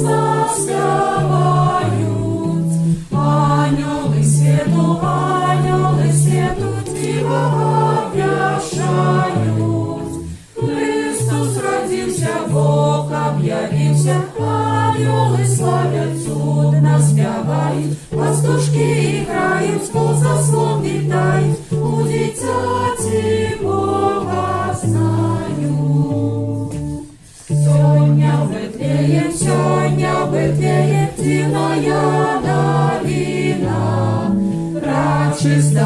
радостно спевают. Ангелы свету диво обвящают. Христос родился, Бог объявился, ангелы славят, чудно спевают, пастушки играют, сквозь заслон витают, у дитяти Бога знают. Сегодня в Бетлеем дивная новина. Пречиста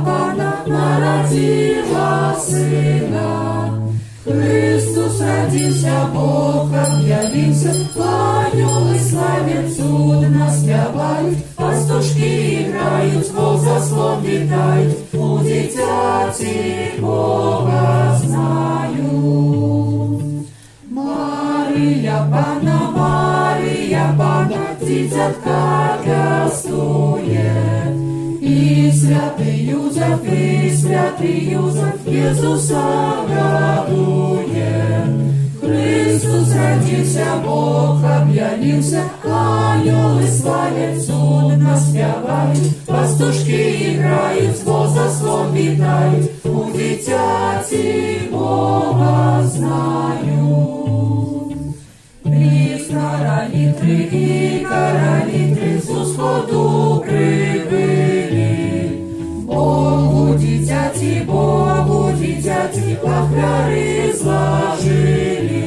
Панна народила сына. Христос родился, Бог объявился, ангелы славят, чудно спевают, пастушки играют, сквозь заслон витают, у дитяти Бога знают. Мария Панна, дитятка гостует, и святый Юзеф, Иисуса радует. Христос родился, Бог объявился, ангелы славят, чудно спевают, пастушки играют, сквозь заслон витают, у дитяти Бога знают. Короли три з усходу прибыли. Богу дитяти, пахляри сложили.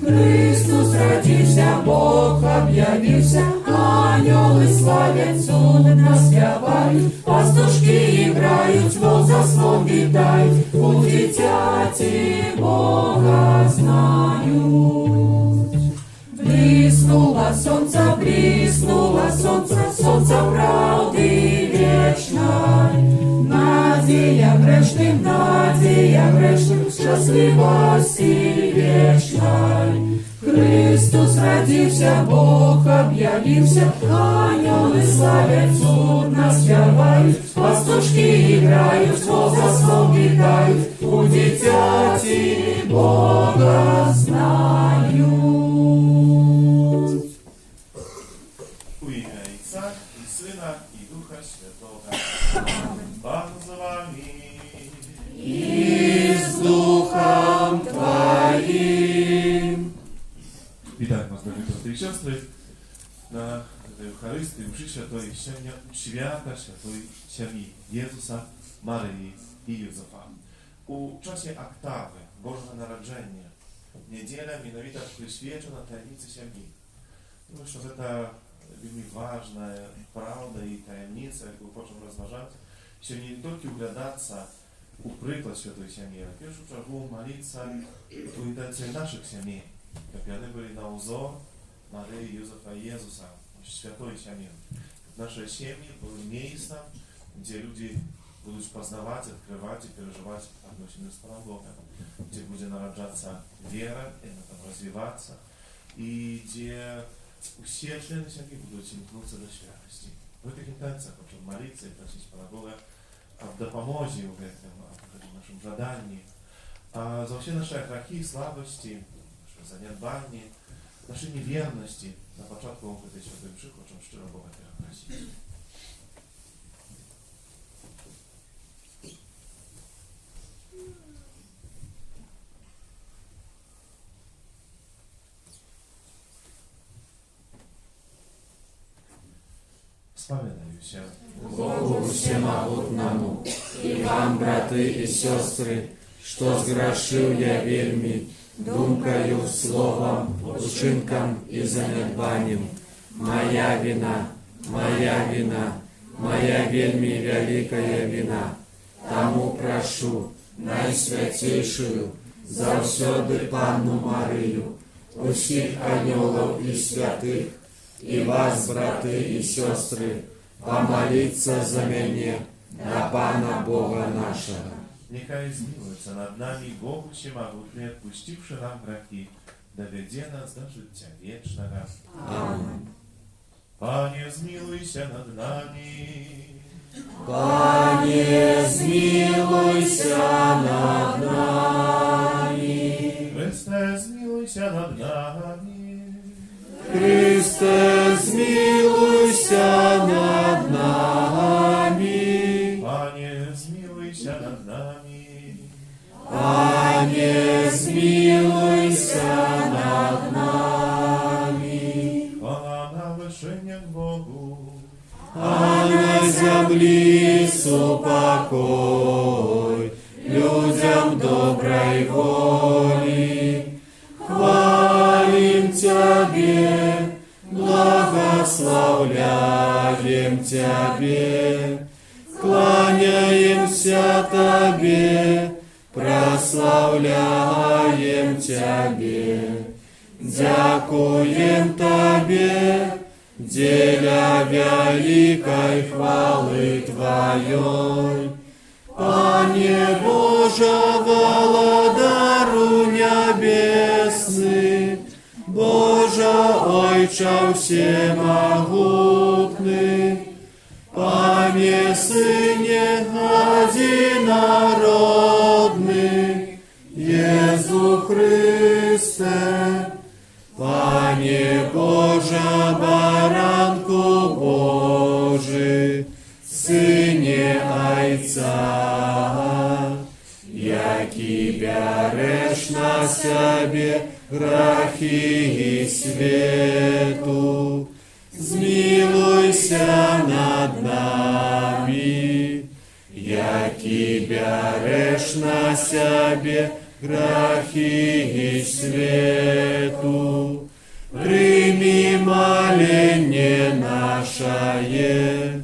Христос родился, Бог объявился, ангелы славят, чудно спевают, пастушки играют, сквозь заслон витают, у дитяти Бога знают. Блиснуло солнце правды вечной, надея грешным, счастливости вечной. Христос родился, Бог объявился, ангелы славят, чудно спевают, пастушки играют, сквозь заслон витают, у дитяти Бога знают. У ім'я Отця і Сина, і Духа Святого. Пан з вами. И с Духом Твоим. Вітаю вас, дорогі брати і сестри, на Євхаристії, мші святої свята Святої Сім'ї Єзуса, Марії і Юзефа. У часі октави Божого народження неділя міновіта присвячена таємниці сім'ї. Тому що це вельми важна правда і таємниця, яку хочемо розважати, що не тільки углядатися у приклад Святої Сім'ї, а в першу чергу молитися у інтенції наших сімей, як вони були на узор Марії, Юзефа і Єзуса, Святої Сім'ї. Наші сім'ї були місцем, де люди будуть познавать, открывать и переживать отношения с Богом, где будет народжаться вера, и развиваться, и где все члены семьи будут имкнуться до святости. В этих интенциях хочу молиться и просить Бога об допомозі в этом, в нашем задании, за все наши грехи, слабости, наши занедбания, наши неверности. На початку этой святой мши хочу щиро Бога просить. Споминаюся Богу всемогутному, и вам, браты и сестры, что сгрешил я вельми, думкою, словом, учинком и занедбанием. Моя вина, моя вельми великая вина. Тому прошу найсвятейшую, завсёды Панну Марию, усіх ангелов и святых, и вас, браты и сестры, помолиться за меня, на Пана Бога нашего. Нехай змилуется над нами Богу всемогутний, отпустивший нам грехи, доведе нас до життя вечного. Аминь. Пане, змилуйся над нами. Пане, змилуйся над нами. Христе, змилуйся над нами. Христе, змилуйся над нами. Пане, змилуйся над нами. Пане, змилуйся над нами. Хвала на вершинях Богу. А на землі супокой людям доброй воли. Хвалим Тебе, благословляем Тебе, кланяемся Тебе, прославляем Тебе, дякуем Тебе, деля великой хвалы Твоей. Пане Боже, володару небесный, Боже, Ойче всемогутный, Пане Сыне одинородный, Иисус Христе, Пане Боже, баранку Божий, Сыне Отца, яки берешь на себе грехи и свету, змилуйся над нами, яки берешь на себе грехи и свету, прими моление наше,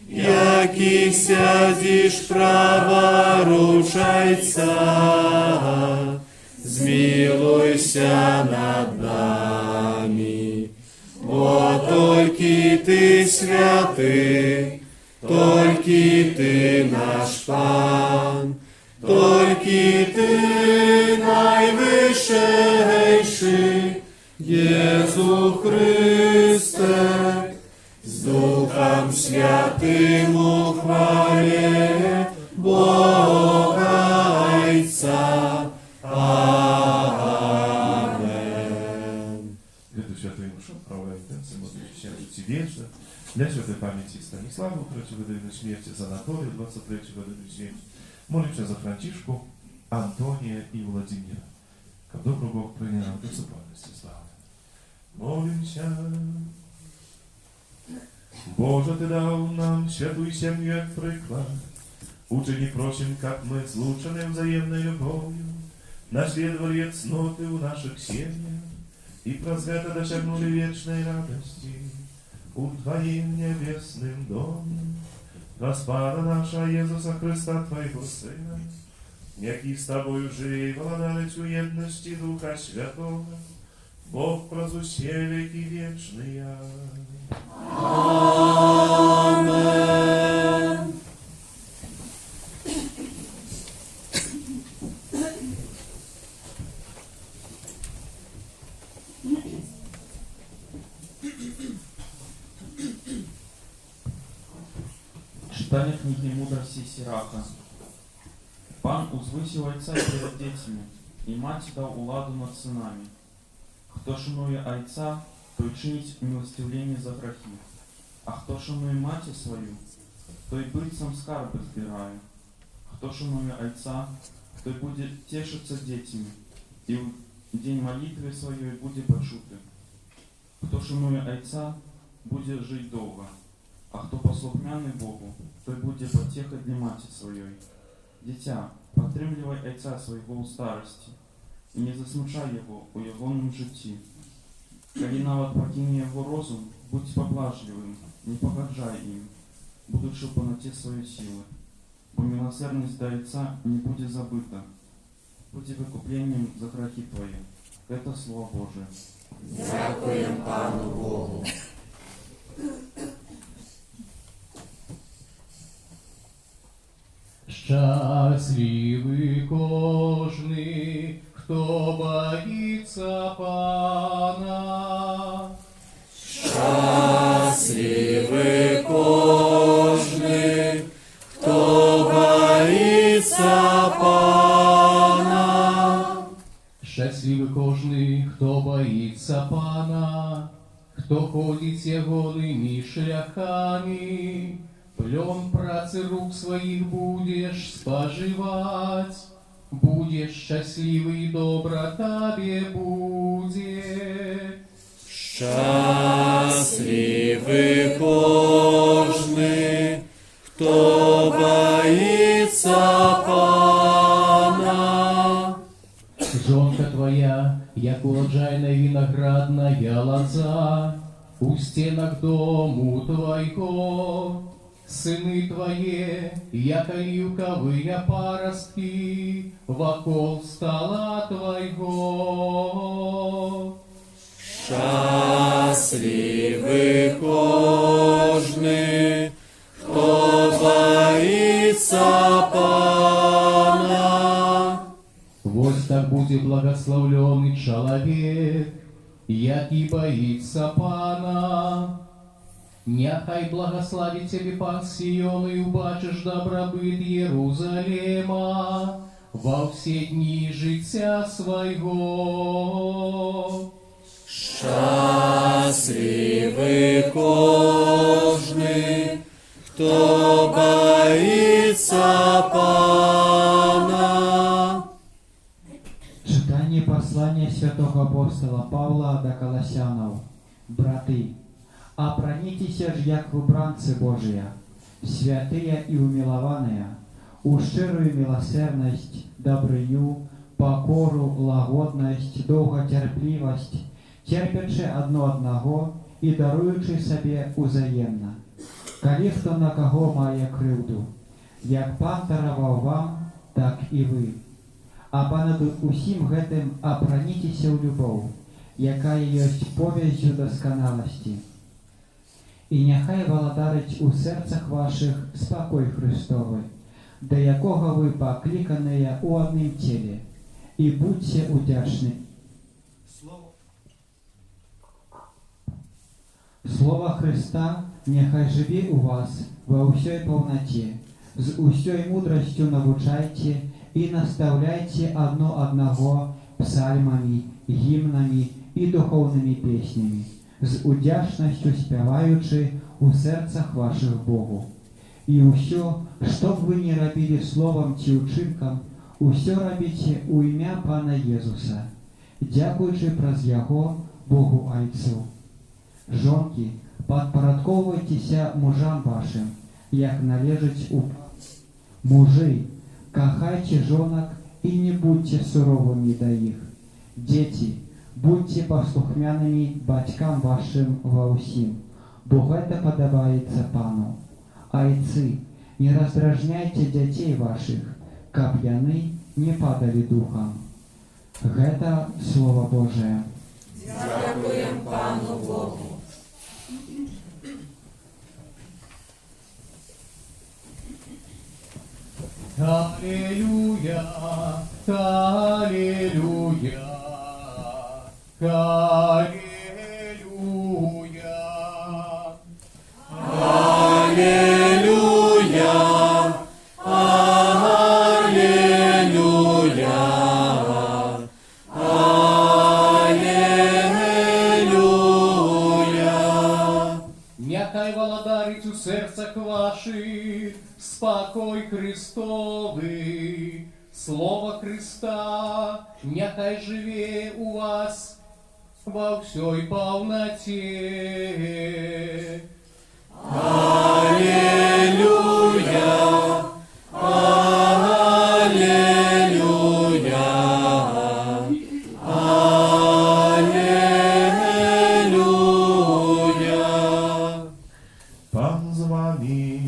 яки сядешь праворуч Отца, змилуйся над нами. Бо только Ты святый, только Ты наш Пан, только Ты наивысший, Иисус Христе, с Духом Святым ухвале Бога Отца. Amen. Для святої муші правої інтенції можуть ще ці вірші. Для святої пам'яті Станіславу, 3 години смерті, за Анатолію, 23 години смерті. Молимся за Франчишку, Антония и Владимира. Как добро Бог принял до супольности славы. Молимся. Боже, Ты дал нам святую семью як приклад. Учени просим, как мы, злучены взаимной любовью, наследовали цноты в наших семьях и про свято досягнули вечной радости у Твоим небесным домом. Распада наша Иисуса Христа, Твоего Сына, який с Тобою живе и владалец у едности Духа Святого, Бог прозу все веки вечные. Amen. Читание книги мудрости Сираха. Пан узвысил Отца перед детьми, и мать дал уладу над сынами. Хто шанує Отца, той чинить милостивление за грехи, а хто шанує мать свою, той быццам скарби збирає. Хто шанує Отца, той буде тешиться детьми, и в день молитвы своей буде почути. Хто шанує Отца, буде жить долго, а хто послухняний Богу, той буде потехой для мати своей. Дитя, підтримлювай Отця свого у старості, і не засмучай його у ягоному житті. Коли навіть покине його розум, будь поблажливим, не погаджай їм, будучи в повноті своєї сили. Бо милосердність до Отця не буде забита, буде викупленням за грехи твої. Это Слово Божие. Дякуємо Пану Богу. Щасливий кожний, хто боїться Пана. Щасливий кожний, хто боїться Пана. Щасливий кожний, хто боїться Пана, хто ходить ягоними шляхами. Плен працы рук своих будешь споживать, будешь счастливый, и добро тебе будет. Щасливий кожний, хто боїться Пана. Жонка твоя, як урожайная виноградная лоза, у стенах дому твоего. Сыны твои, як оливковые паростки, вокол стола твоего. Щасливий кожний, хто боїться Пана. Вот так будет благословленный человек, який боится Пана. Няхай благословит тебе Пан Сион, и убачишь добробыт Єрусалима во все дни життя своего. Щасливий кожний, хто боїться Пана. Читание послания святого апостола Павла до Колоссянов. Браты, опронитесь ж, як выбранцы Божия, святые и умилованные, у щирую милосердность, добрыню, покору, лагодность, долготерпливость, терпячи одно одного и даруючи себе узаємно. Коли хто на кого має кривду, як Пан даровал вам, так и вы. А понад усім гэтым апраніцеся ў любоў, якая ёсць повяззю дасканаласці. І няхай валадарыць у сэрцах вашых спакой Христовы, да якога вы пакліканыя ў адным целе, і будьце удзячны. Слова Христа няхай жыве ў вас ва ўсёй паўнаце, з усёй мудрасцю навучайце и наставляйте одно одного псальмами, гимнами и духовными песнями, с удячностью спеваючи у сердцах ваших Богу. И усё, что б вы ни робили словом ці учинком, усё робите у імя Пана Єзуса, дякуючи праз Яго Богу Айцу. Жонки, подпарадковуйтеся мужам вашим, як належить у мужи. Кахайте жонок и не будьте суровыми до их. Дети, будьте послухмянными батькам вашим во усім, бо это подобается Пану. Айцы, не раздражняйте детей ваших, каб яны не падали духом. Гэта Слово Божие. Дякуємо Пану Богу. Аллилуйя, аллилуйя, аллилуйя. Аллилуйя, аллилуйя, аллилуйя. Няхай валадарить у серцах ваших спокой Христовый, Слово Христа, няхай живе у вас во всей полноте. Аллилуйя, аллилуйя, аллилуйя. Пан з вами.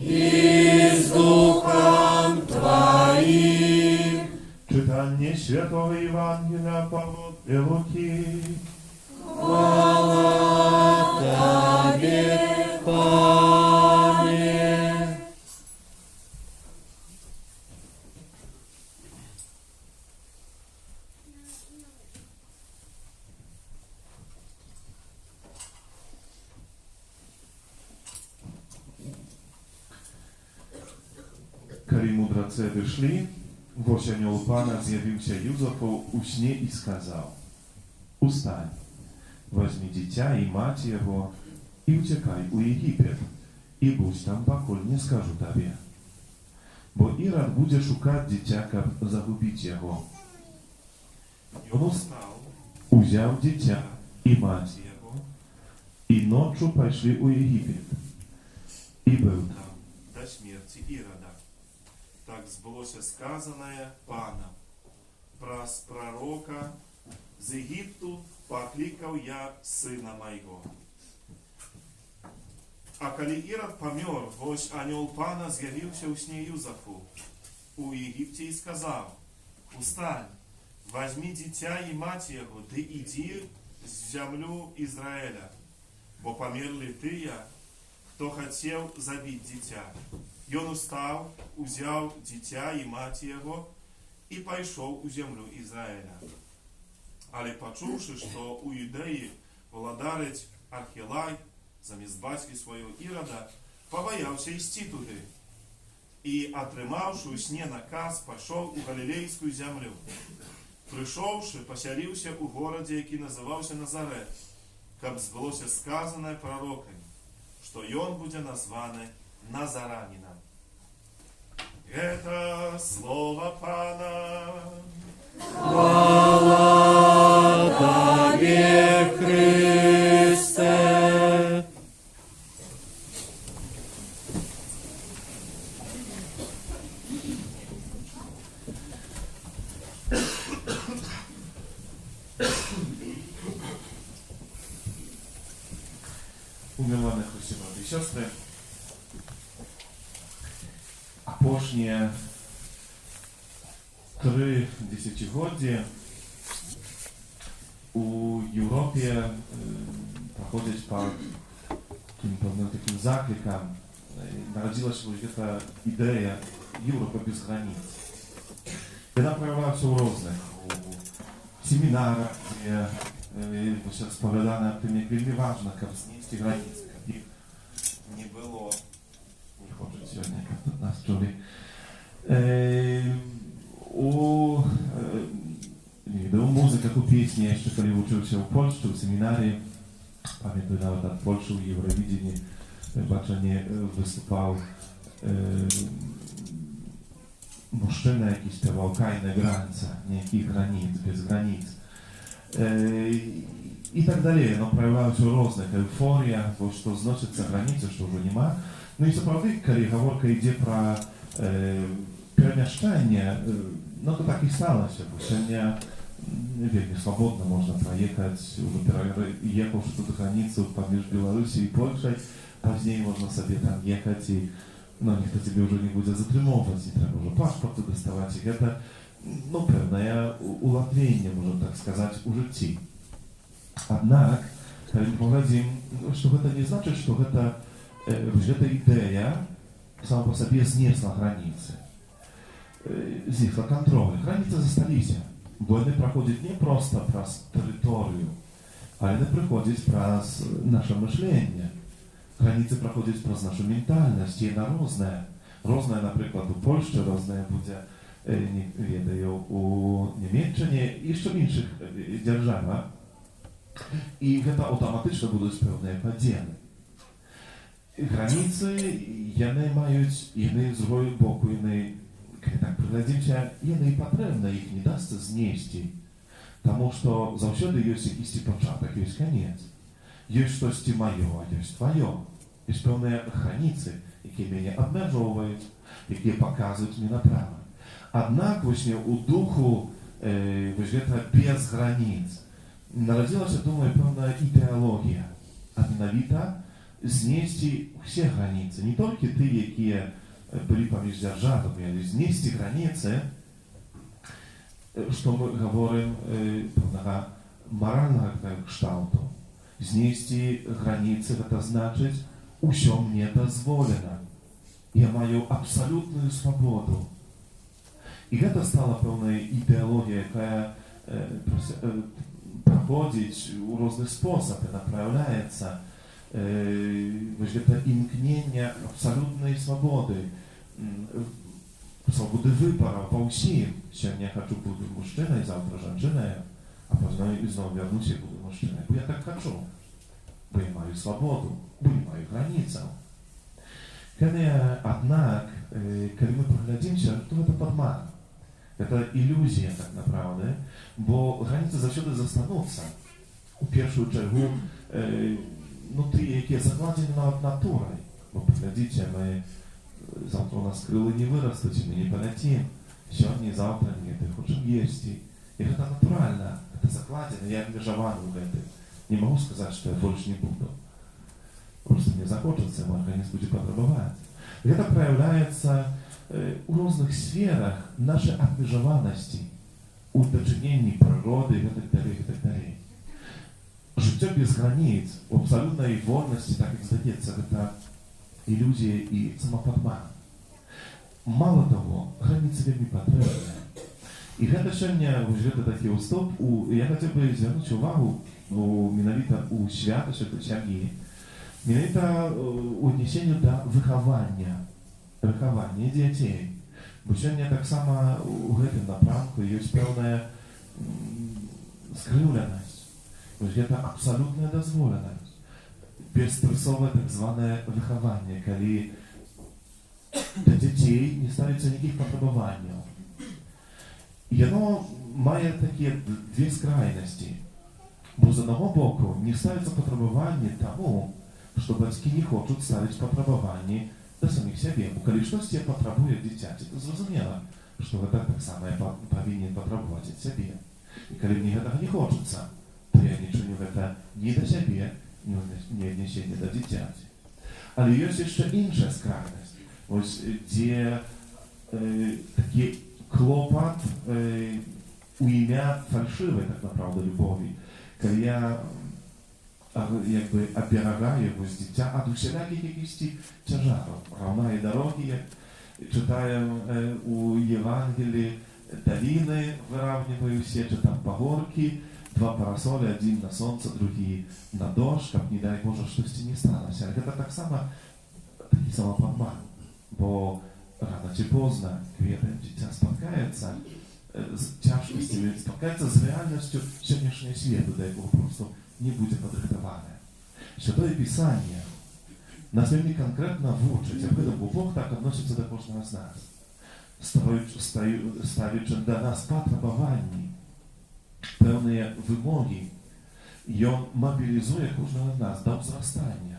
И с Духом Твоим. Czytanie Świętego Ewangelia Pawła Луки. Хвала Тебе, Пане. Коли мудрецы вышли, вось анёл Пана з'явился Юзефу у сне и сказал: «Устань, возьми дитя и мать его, и утекай у Египет, и будь там, поколь не скажу тебе. Бо Ирод буде шукать дитя, как загубить его. И он устал, узял дитя и мать его, и ночью пошли у Египет. И был там до смерти Ирода. Так сбылось сказанное Паном. Праз пророка з Египту покликал я сына моего. А коли Ирод помер, вось анёл Пана з'явился у сне Юзафу у Египте и сказал: «Устань, возьми дитя и мать его, да иди в землю Израиля, бо померли тыя, кто хотел забить дитя». И он устал, узял дитя и мать его, и пошел у землю Израиля. Але почувши, что у Юдеи владарить Архилай, замість батьки свого Ірода, побоявся йти туди. І, отримавши у сне наказ, пішов у Галілейську землю. Прийшовши, поселився у городі, який називався Назарет, каб збулося сказане пророком, що йон буде названий Назаранином. Это слово Пана. Хвала Тебе, Христе. Umiłowane Chryście, braty i siostry, apóźnie 3 dziesięciogodzie u Europie проходить по pewnym takim zaklикам. Народилась ta idea Европы без границ. Она проявлялась у różnych семинарах, где розповідано о tym, jak вельми важно, как снести границы, как их не было. Не хочет сегодня как-то нас чули. У музыках, у песни, jeszcze kiedy uczył się w Polsce, w seminarii, pamiętam nawet od Polski w Eurowidzenii, baczenie wystupał mężczyzna jakiś śpiewał Kajne granice, niekich granic, bez granic. I tak dalej, no проявлялась różnych euforia, bo что значит за границы, что уже нема. Ну и справді, коли говорка йде про переміщення, no to tak i stało się, bo сегодня вельми свободно можно проехать, уже ехавши ту границу поміж Беларусью и Польшей, позднее можно себе там ехать, и no, никто тебе уже не будет затримовывать, не треба уже паспорты доставать, и это, ну, pewne ułatwienie, można tak сказать, у житті. Однак, коли мы поглядим, что это не значит, что эта идея сама по себе снесла границы. Знесла контроль. Границы застались. Войны проходят не просто через территорию, а они проходят через наше мышление. Границы проходят через нашу ментальность, и она разная. Разная, например, у Польши, разная будет, не ведаю, у Niemiecczynie i jeszcze w innych державах. I to automatycznie będą pewne podziały. Granice, one mają inny z drugiego boku, inny, kiedy tak przyglądam się, inny potrzebne, ich nie da się znieść. Потому что zawsze jest jakiś początek, jest koniec. Jest coś moje, a jest twoje. Jest pewne granice, jakie mnie obmежовуją, jakie pokazują mi naprawę. Однак właśnie u duchu, właśnie bez granic, narodziła się, думаю, pewna ideologia, a mianowicie znieść wszystkie granice, nie tylko te, jakie były pomiędzy державami, ale znieść granice, co my mówimy, pewnego moralnego kształtu. Znieść granice, to znaczy, wszystko mnie dozwolone. Ja mam absolutną swobodę. I to stała pewna ideologia, jaka prowadzić w różny sposób, naprawiaється właśnie to imknienie absolutnej swobody, swobody wyboru po всім. Сегодня я хочу быть мужчиной, завтра женщиной, а поздно и снова вернусь и буду мужчиной, бо я так хочу, бо я маю свободу, бо я маю границу. Однако, когда мы поглядимся, то это подман. Это иллюзия, так направда, бо границы завсёды застануться. У первую чергу внутри, які закладені навіть натурой. Бо поглядите, мы завтра у нас крылы не вырастут, мы не полетим. Сегодня и завтра нет, и хочем есть. И это натурально, это закладено, я ангажирован в это. Не могу сказать, что я больше не буду. Просто мне захочется, мой организм будет потребовать. И это проявляется у разных сферах нашей ангажированности, у подчинении природы и так далее, и так далее. Життя без границ, в абсолютной вольности, так как здається, это иллюзия и самоподман. Мало того, границы вельми потрібні. І гэта сёння гэта такі ўстоп, я хотел бы звернуть увагу менавіта у свята святой сям'і, менавіта у аднесенню да выхавання дзяцей. Бо сёння таксама у гэтым напрамку ёсць пэўная скрыўленасць. Гэта абсалютная дазволенасць. Бесстрэсовае так званае выхаванне, калі для дзяцей не ставіцца никаких патрабаванняў. Яно мае такія две скрайнасці. Бо з одного боку не ставіцца патрабаванні таму, што бацькі не хочуць ставіць патрабаванні да саміх сябе. Бо калі штосьці патрабуе дзіцяці, то зразумела, што гэта таксама я павінен патрабаваць ад сябе. І калі мне гэтага не хочацца, то я не чыню гэта ні да сябе, ні аднесення да дзіцяці. Але ёсць яшчэ іншая скрайнасць, вось дзе такі клопат у імя фальшивой, так направда, любові, калі я якби оберагаю вось дзіця ад усялякіх якихось цяжараў. Равна і дорогі, як читаем у Євангелії, долины выравниваются, чи там погорки, два парасоля, один на солнце, другий на дождь, как не дай Боже, щось не сталося. Але це так само такий самоподман, бо рано чи поздно квіти дитя споткається з тяжкостями, споткається з реальністю сьогоднішнього світу, де його просто не буде подрихтоване. Святое Писание нас вельми конкретно вучить, бо Бог так відноситься до кожного з нас, ставячи до нас потребування, певні вимоги, і Он мобілізує кожного з нас до зростання,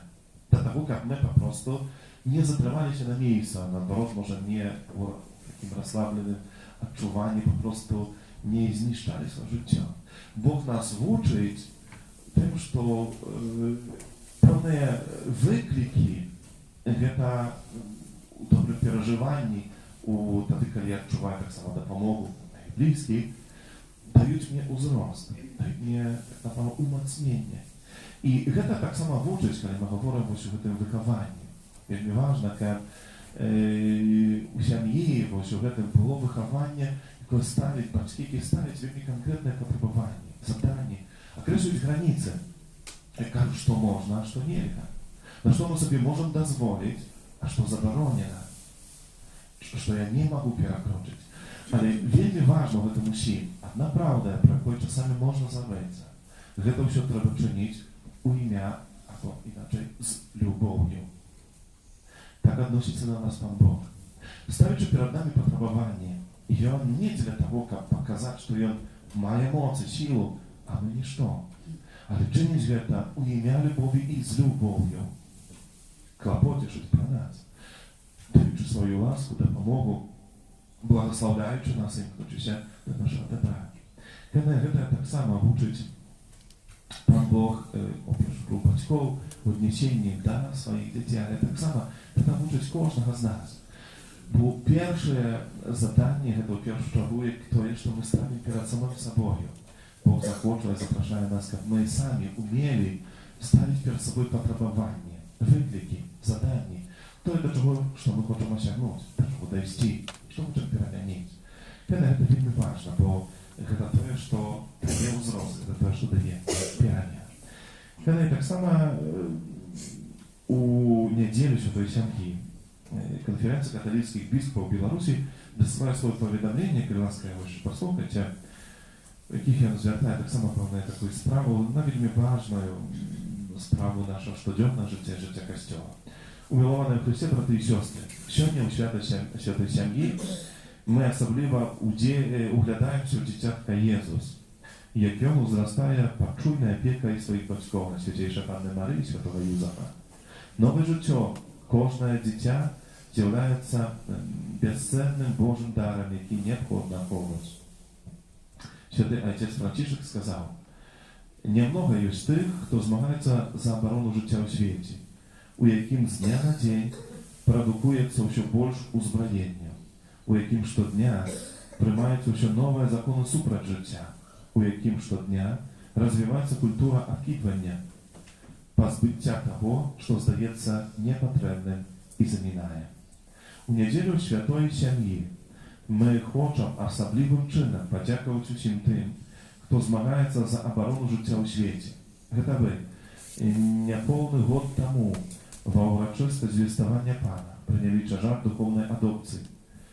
до того, як ми просто не затрималися на місці, а наоборот, може, не таким розслабленим відчуванням, просто не знищали своє життя. Бог нас вучить тим, що певні виклики, це добре переживання, тоді, коли я відчуваю так само допомогу близьких, дають мені узрост, дають мені так само умацнення. І це так само вучить, коли ми говоримо ось у цьому вихованні. Вельми важно, як у сім'ї, ось у цьому було виховання, яке ставить батьки, які ставить вельми конкретне потребування, завдання, окреслюють границі, і кажуть, що можна, а що нельзя, на що ми собі можемо дозволити, а що заборонено, що я не можу перекручити. Але вельми важно в этом усім, одна правда, про яку часами можна забитися. Це все треба чинити у ім'я, або іначе з любов'ю. Так относится на нас Пан Бог. Ставячи перед нами потребование, и Он не для того, как показать, что Он має моці, силу, а мы ничто. Але чинить это у ім'я любові і з любов'ю, клопотячись про нас, даючи свою ласку, допомогу, благословляючи нас і мкнучися до нашого добра. Це так само вчить Пан Бог, у батьків, у віднесенні до своїх дітей, але так само це вчить кожного з нас. Бо перше завдання, це в першу чергу, то, що ми ставимо перед самим собою. Бог захоче и запрошает нас, как мы сами умели ставить перед собой потребования, выклики, задания. То это того, что мы хотим осягнуть, до чего довести, что мы хотим перегонить. Это вельми важно, бо это то, что дає взрост, это то, что дає пірання. Когда так само у неделю Святой Сям'ї конференция католических бискупов Беларуси доставила свое поведомление, Крыланская высшая послухайте, яких я звертаю так само певну таку справу, на вельми важную справу нашого щоденного життя Костьола. Умиловані в Христі, брати і сестри, сьогодні у Святої Сім'ї ми особливо углядаємося в дитятка Єзус, як йому зростає почуйна опіка і своїх батьків, Святейша Панни Марії і Святого Юзефа. Нове життя кожне дитя з'являється безцінним Божим даром, який необхідно оховувати. Святий Отець Францишек сказав, немного є тих, хто змагається за оборону життя у світі, у яким з дня на день продукується все більше узброєння, у яким щодня приймаються все нові закони супроть життя, у яким щодня розвивається культура обкидування, позбиття того, що здається непотрібним і замінає. У неділю Святої Сім'ї ми хочемо особливим чином подякувати усім тим, хто змагається за оборону життя у світі. Гэта ви, неповний год тому, во урочисте звістування Пана, прийняли чажар духовної адопції,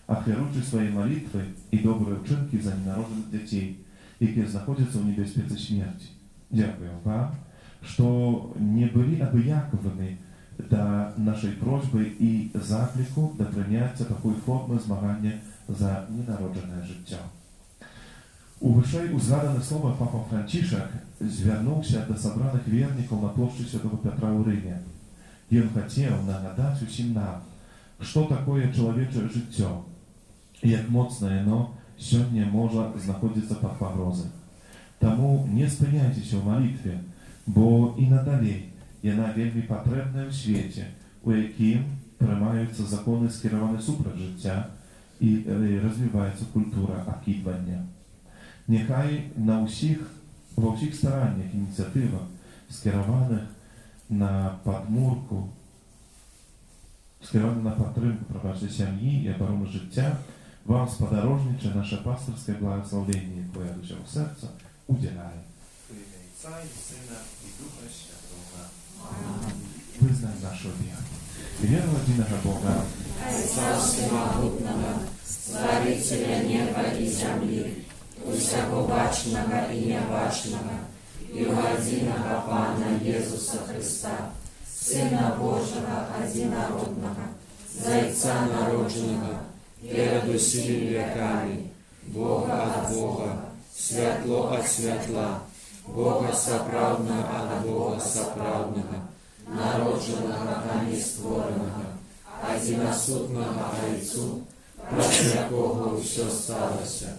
ахвяруючи свої молитви і добрі вчинки за ненароджених дітей, які знаходяться у небезпеці смерті. Дякую вам, що не були обіяковими до нашої просьби і заклику до прийняття такої форми змагання за ненароджене життя. У вышэй узгаданых словах Папа Францішек звернуўся до собраных вернікаў на плошчы Святого Петра ў Рыме. Ён хацеў нагадаць усім нам, што такое чалавечае жыццё, як моцна яно сёння можа знаходзіцца пад пагрозай. Таму не спыняйцеся ў малітве, бо і надалей яна вельмі патрэбная ў свеце, у якім прымаюцца законы скіраваны супраць жыцця і развіваецца культура абкідвання. Нехай ва ўсіх стараннях ініцыятывах, скіраваных на падтрымку сям'і і абарону жыцця, вам спадарожнічае наше пастырскае благословенне, якое ад усяго сэрца удзяляе. У імя Отца і Сына і Духа Святого. Вызнай нашу веру. Веру единого Бога, Отца Всемогутного, Створителя неба и земли, усяго бачного и небачного, и у единого Пана Иисуса Христа, Сына Божьего одинородного, Зайца народженного, перед усіми веками, Бога от Бога, святло от святла, Бога соправдного от Бога соправдного, народженного, а не створенного, одиносутного Отцу, праз якого все сталося.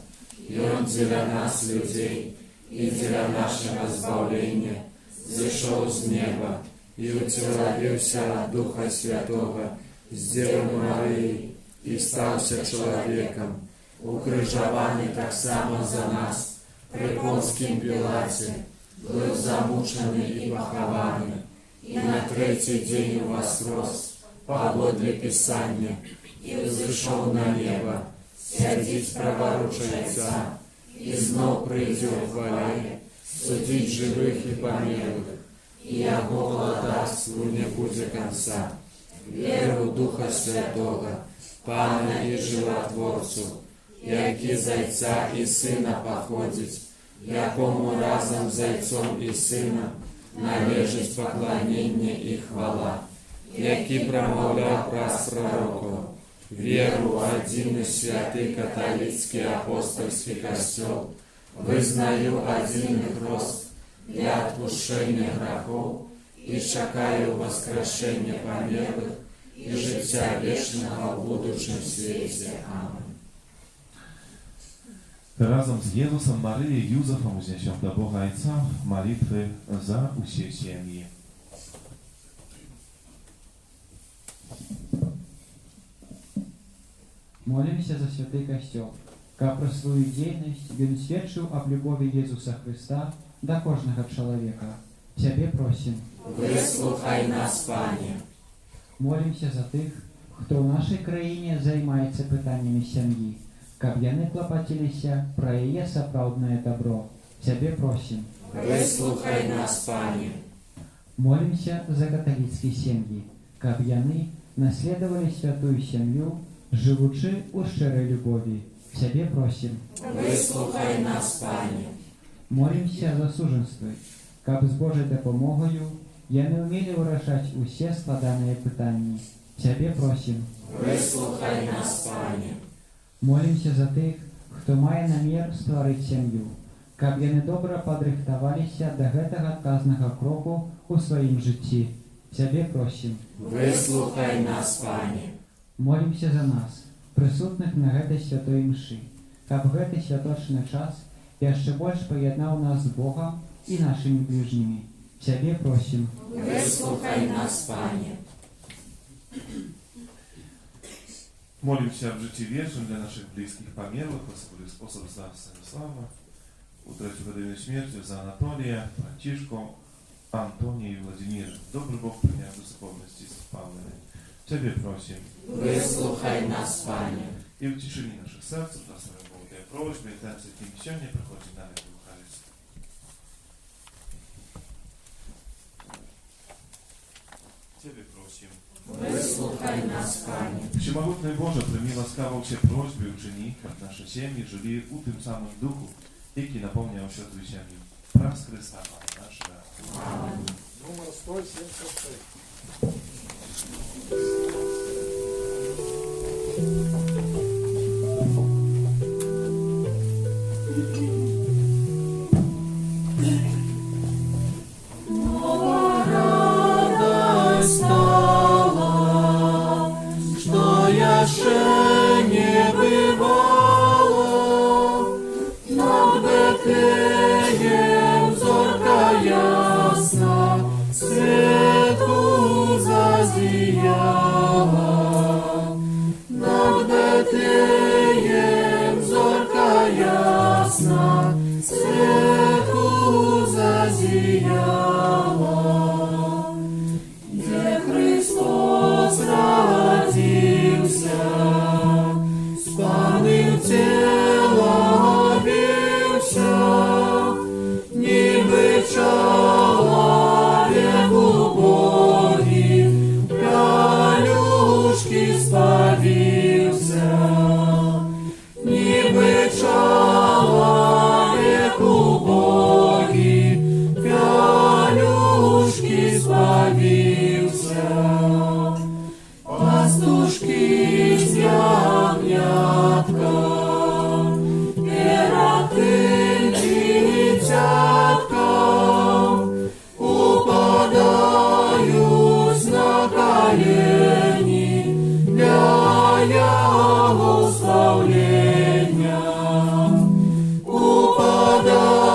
И Он для нас, людей, и для нашего избавления, зашел с неба и утвердился от Духа Святого с Девой Марией и стался человеком, укрыжованный так само за нас, при Понским Пилате, был замученный и похованный, и на третий день воскрес, погодле Писания, и взошел на небо, сядить праворучие Отца, и знов придет в хвале, судить живых и померлых, и Его владарству не будет конца. Веру Духа Святого, Пана и Животворцу, який Зайца и Сына походить, якому разом Зайцом и Сыном належить поклонение и хвала, який промовляв праз пророков, веру в один и святый католицкий апостольский костел, вызнаю один и хрост для отпущения грехов и чекаю воскрешения померлых и життя вечного в будущем свете. Аминь. Разом з Єзусом, Марією і Юзефом узнесем до Бога Отця молитви за усі сім'ї. Молимся за святый костел, как про свою деятельность він свідчив об любові Єзуса Христа до кожного чоловіка. Тебе просим. Вислухай нас, Пане. Молимся за тих, хто в нашій країні займається питаннями сім'ї, каб яны клопотілися про її сапраўднае добро. Тебе просим. Вислухай нас, Пане. Молимся за католицкие семьи, каб яны наследовали святую семью, живучи у щирой любови. Тебе просим. Вислухай нас, Пане. Молімся за суженство, каб з Божою допомогою яны вмілі вирішати усе складаныя пытанні. Цябе просім. Вислухай нас, Пане. Молімся за тых, хто мае намер стварыць сям'ю, каб яны добра падрыхтаваліся да гэтага адказнага кроку ў сваім жыцці. Цябе просім. Вислухай нас, Пане. Молімся за нас, прысутных на гэтай святой мшы, каб гэты святочны час яшчэ больш паяднаў нас з Богам і нашымі бліжнімі. Цябе просім. Вислухай нас, Пане. Молимся в житті вічним для наших близьких померлих, особливий спосіб за Станіслава, у третю годину смерті за Анатолія, Франчишко, Антонія і Владимира. Добрий Бог прийняв до сповненості спавлений. Тебе просим. Вислухай нас, Пане. І в тишині наших серць, за свою Богу, просьби, і танці тимчання приходять на эту Евхаристию. Тебе просим. Вислухай нас, Пане. Всемогутний Боже, прийми ласкаво всі просьби учені, щоб наші сім'ї жили у тим самим духу, який наповняв всю твою сім'ю. Прав з Христа, Пане нашого. Амінь. Номер 176. Что еще не бывало, над Бетлеем зорка ясна, свету зазияла. Над Бетлеем зорка ясна, свету зазияла. Где Христос родился, спаный в тело бился, ніби чоловік убогий, пялюшки спавився, ніби чоловік убогий, пялюшки спавився. Пастушки з ягнятка, перед дитятком упадають на колені для його славлення.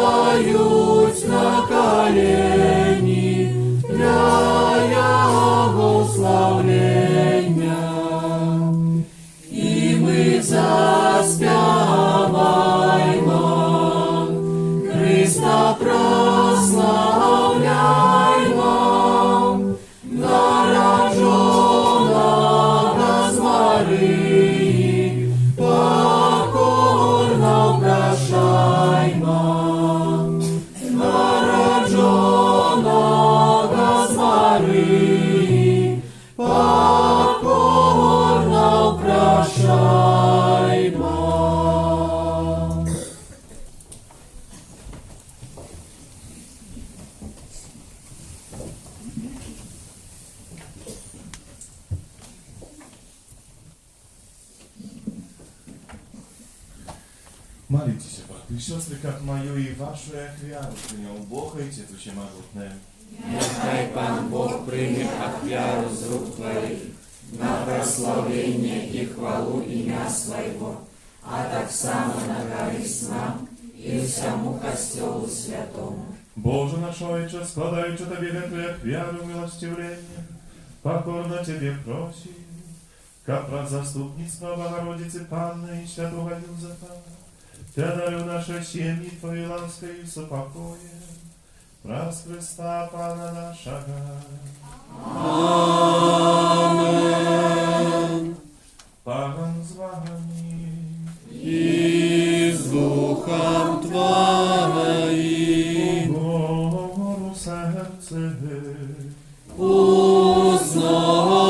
Упадають на колені для його славлення. І ми заспіваймо, Христа прославляймо, народженого з Марії, покорно впрошаймо. Народженого з Марії, покорно впрошаймо. Молитесь, браты и сестры, как мою и вашу ахвяру принял Бог и Отец Всемогутный. Нехай Пан Бог прийме ахвяру з рук Твоїх на прославлення і хвалу ім'я Своєго, а так само на користь нам і всьому Костьолу Святому. Боже наш Отче, складаючи Тобі эту ахвяру милостивлення, покорно Тебе просим, как прав заступництва Богородицы Панны и Святого Юзефа, Ты дарю нашей семьи Твоей лаской и супокоем, прав с Христа Пана нашего. Amen. Пан з вами. И с духом Твоим Гору серце,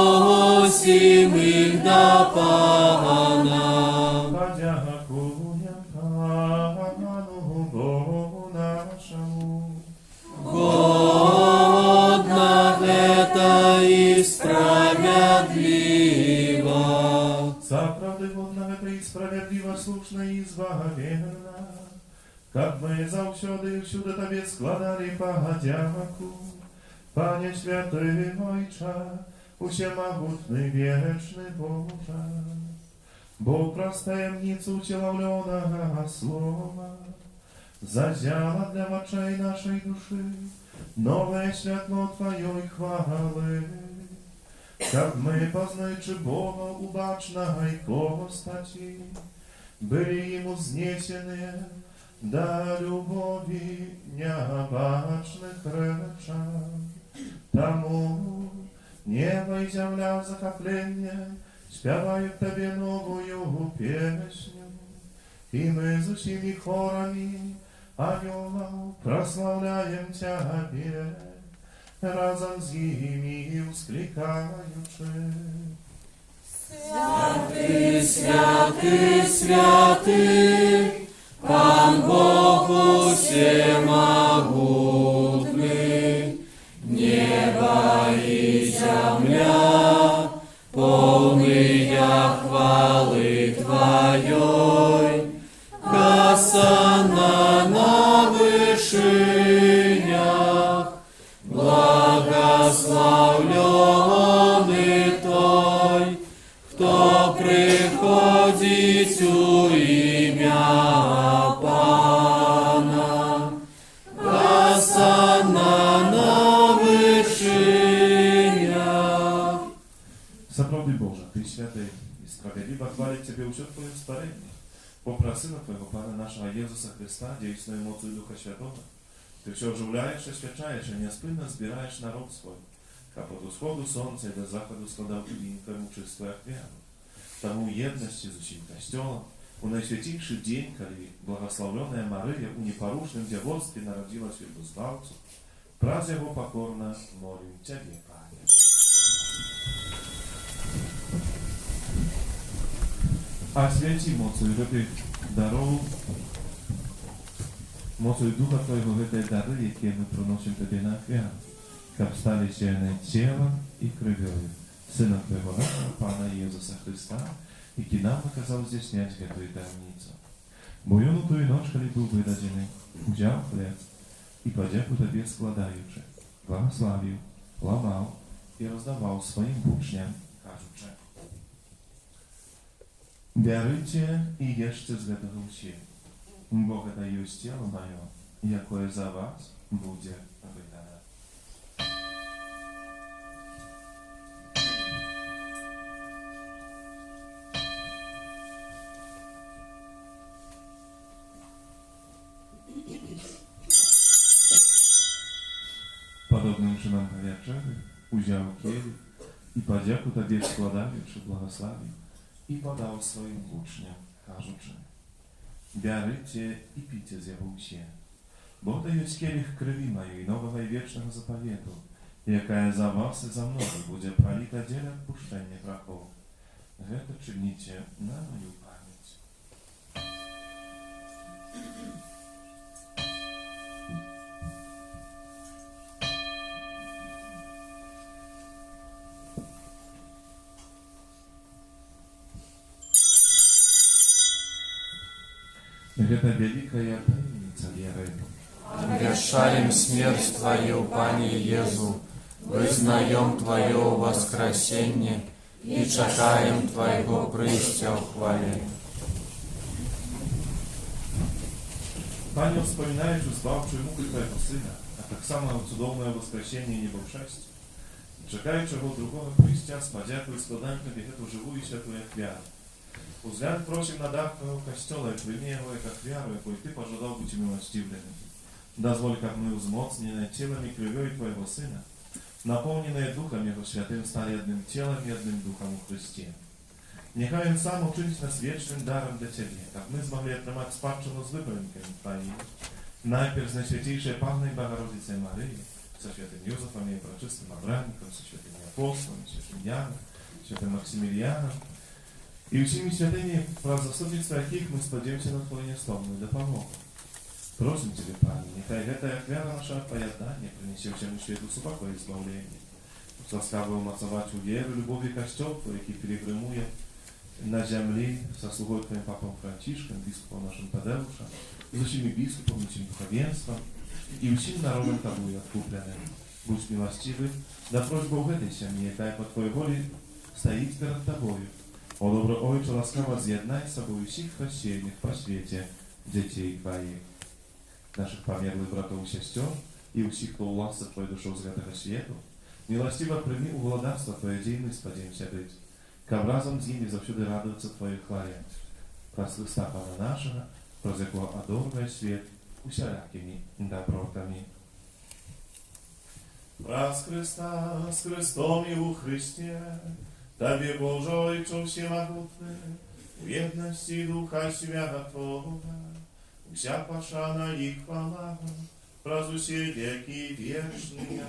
узносим их до Пана. подякуем Пану Богу нашому. справедлива. За правдиводна это и справедливо, слушна и избавленна, как мы завсёды и всюди Тобі складали подяку. Panie Święty Ojcze, Всемогутный Wieczny Boże, bo przez tajemnicę ucielowionego Słowa zadziała dla oczej naszej duszy nowe światło Twojej chwały. Jak my poznajczy Boga ubacznej postaci, byli Jemu zniesieni do lubowi niebacznych reczach. Тому niebo i земля в захоплении śpiewają Tobie nową pieśnię. I my z усіmi chorami aniołów prosławiajem Ciebie, razem z nimi wsklikający. Святий, святий, святий, Пан Бог всемогутний, небо и земля, полные хвалы Твоей, Хосанна на вышинях, благословленный Той, кто приходит у имя Пана. Хосанна на вышинях. Zaprawdy Boże, Ty święty i sprawiedliwa, chwalić Ciebie usiądź Twoim stworzeniu. Popra Syna Twojego Pana naszego Jezusa Chrysta, dziejstwem mocy Ducha Świętego. Ty się ożywляешь, oświadczajesz, i niespłynnie zbierasz naród swój. Jak od wschodu słońca i do zachodu składał Temu czysto jak wiara. Тому jedności z усім Kościołem, u najświętniejszy dzień, kiedy błogosławiona Maryja u nieporusznym dziewolstwie narodziła się do Zbawcy, praz Jego pokorna molę Ciebie, Panie. A święci mocą tych darów, mocą Ducha Twojego te dary, jakie my przynosimy Tobie na ofiarę, jak stali się ciałem i krwią Syna Twojego, Pana Jezusa Chrysta, jaki nam nakazał zdійснять tę tajemnicę. Bo ją tę noc, kiedy był wydadzony, wziął chleb i podzięku Tobie składający, błogosławił, łamał i rozdawał swoim uczniom, każąc: Bierzcie i jeszcze z tego się, bo to jest ciało moje, jakie za was będzie wydane. Podobnym czynem na wieczerzy wziął kielich i podzięku Tobie składając, błogosławił i podał swoim uczniom, każąc: Bierzcie i pijcie z jego się, bo to jest kielich krwi mojej nowego i wiecznego zapowiedu, jaka za was i za mną będzie pralita dzielę odpuszczenia grzechów. To czynicie na moją pamięć. Это великая таинница веры. Вершаем смерть Твою, Пане Иезу, вызнаем Твое воскресение и чекаем Твоего прийстя в хвале. Panie, wspominając o zbawczej muki Twojego Syna, a tak samo cudowne woskreślenie niebowsześci, czekając Jego drugiego przyjścia z podzięką i składaniem Tobie tę żywą i światłą jak wiarę. Uzględ prosim na dach Twojego Kościoła i przyjmij Jego jak wiarę, jaką Ty pożądał być miłościwnym. Dozwól, jak my wzmocnione ciałem i krwią Twojego Syna, napełnione Duchem Jego Świętym, stali jednym ciałem i jednym Duchem u Chryście. Niechaj On sam uczynić nas wiecznym darem dla Ciebie, tak my zmogli otrzymać wsparcie z wybranikiem Twoim. Najpierw z Najświętejszej Panny Bogorodzicy Maryi, ze świętym Józefem, jej praczystym Abrahamikiem, ze świętym Apostolem, świętym Janem, świętym Maksymilianem i всеми świętymi, wraz zastępnictwa jakich my spodziewamy się na Twoje niestowne допомогу. Prosim Ciebie, Panie, niechaj to jak wiara nasza pojednanie przyniesie Ciemu światu supokój i zbawienie. łaskawy umocować u wiery, lubowie Kościoła, jaki pielgrzymuje na ziemi, zasługuje Twoim papą Franciszkiem, biskupom naszym Tadeusza, z усіми biskupom, усім духовенством i усім народом Тобою откупленным. Будь милостивый, на просьбу в этой семье, яка по Твоей воле стоит перед Тобою. О, добрый Ojcze, łaskawo zjednaj z sobą всіх хрещених по свете детей Твоих, наших померлых братов и сестер, и всіх, кто у ласce Twojej душою z этого света. Miłościwa prymi u władawstwa Twoje dziejmy spodziewam się być, kam razem z nimi zawsze radować Twojej chwale. Przez Chrysta Pana naszego, przez Jego adoruje świat usielakimi dobrotami. Przez Chrysta, z Chrystom i u Chrystie, Tobie Boże Ojcze Всемогутny, w jedności Ducha Świętego, вся пошана и хвала, przez все веки вечные.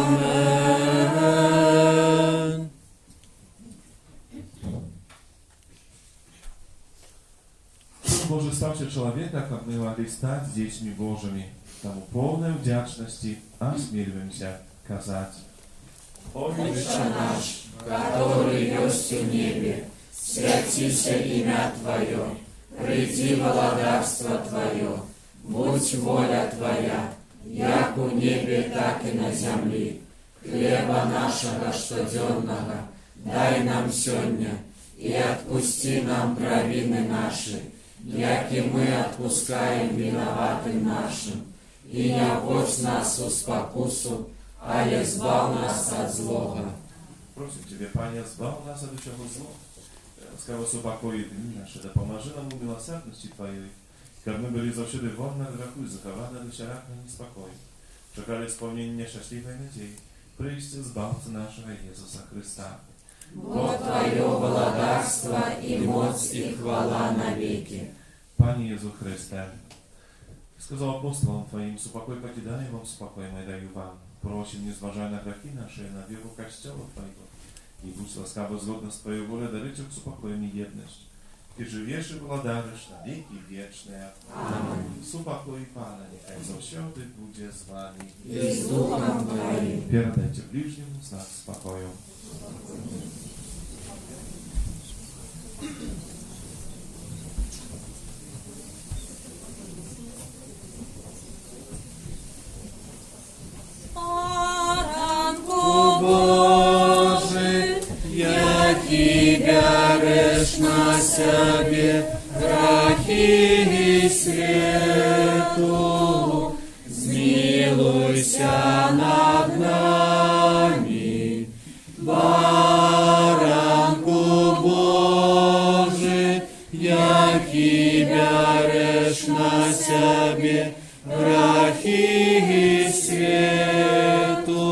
Amen. Syn Boży stał się człowieka, jak my mogli stać dziećmi Bożymi. Temu pełnej wdzięczności, a śmieliłem się kazać. Отче наш, который есть в небе, святися имя Твое, приди владарство Твое, будь воля Твоя, як у небе, так и на земле. Хлеба нашего штоденного дай нам сегодня, и отпусти нам провины наши, як и мы отпускаем виноватым нашим, и не вводь нас в спокусу, ale zbaw nas od złego. Proszę Ciebie, Panie, zbaw nas od wszego zła. Łaskawo uspokoi dni nasze, da pomoże nam u miłosierności Twojej, jak my byli zawsze wolni od grzechu i zachowane do wszelaka niespokoju. Czekali spełnienia szczęśliwej nadziei, przyjście Zbawcy naszego Jezusa Chrysta. Bo Twoje władawstwo i moc i chwała na wieki. Panie Jezu Chryste, сказал апостолам Твоим, спокой покидаю вам, спокой мой даю вам. Просим, не зважая на грехи наши, на веру Костела Твоего. И будь ласкаво згодно с Твоей волей дарить к спокойной едность. Ты живешь и владаешь на веки вечные. Amen. Спокой Пана, нехай завсёды будет с вами. I z duchem Twoim. Передайте ближнему знак спокою. Боже, які береш на себе грехи світу, змилуйся над нами, баранку Боже, які береш на себе грехи світу,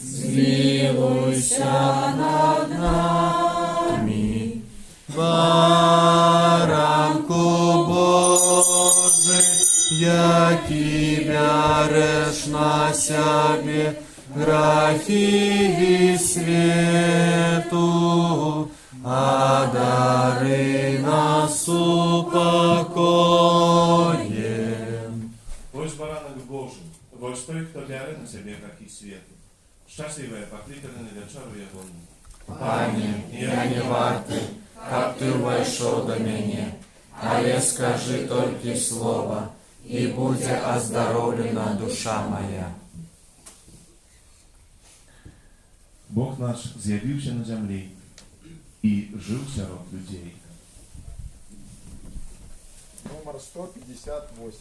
змилуйся над нами, баранку Боже, який береш на себе грехи світу, а дари нас упокоєм. Ось баранок Божий, ось той, хто бере на себе грехи світу. Szczęśliwe, покликане вечеру Його. Пане, я не вартий, как Ты войшов до меня, але скажи только слово, и будет оздоровлена душа моя. Бог наш з'явився на землі і жив серед людей. Номер 158.